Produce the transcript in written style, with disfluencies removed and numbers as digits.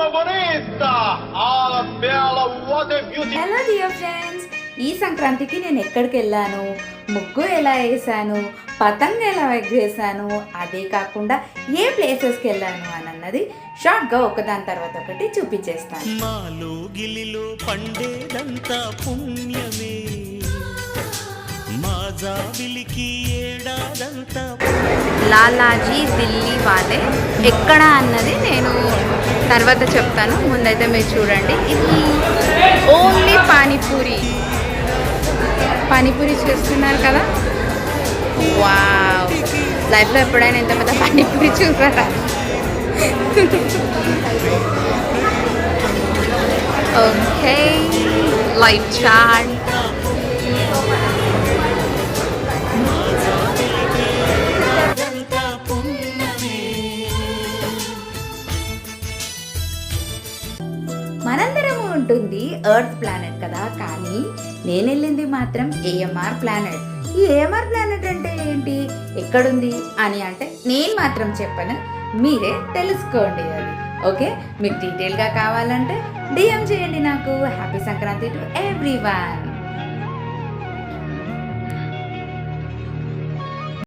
Hello dear friends, ఈ సంక్రాంతికి నేను ఎక్కడికి వెళ్ళాను, ముగ్గు ఎలా వేసాను, పతంగ ఎలా ఎగరేసాను, అదే కాకుండా ఏ ప్లేసెస్కి వెళ్ళాను అని అన్నది షార్ట్గా ఒకదాని తర్వాత ఒకటి చూపించేస్తాను. మాలో గిలిలో పండేదంతా పుణ్యమే, మా జాబిలికి ఏడాదంతా. లాలాజీ ఢిల్లీ వాళ్ళే ఎక్కడ అన్నది నేను తర్వాత చెప్తాను. ముందైతే మీరు చూడండి, ఇది ఓన్లీ పానీపూరి చేస్తున్నారు కదా. వావ్, లైఫ్లో ఎప్పుడైనా ఇంత పెద్ద పానీపూరి చూసారా? Okay, light chaat. మనందరం ఉంటుంది ఎర్త్ ప్లానెట్ కదా, కానీ నేను వెళ్ళింది మాత్రం ఏఎంఆర్ ప్లానెట్. ఈ ఏఎంఆర్ ప్లానెట్ అంటే ఏంటి, ఎక్కడుంది అని అంటే నేను మాత్రం చెప్పను, మీరే తెలుసుకోండి అది. ఓకే, మీకు డీటెయిల్గా కావాలంటే డిఎం చేయండి నాకు. Happy Sankranti to everyone.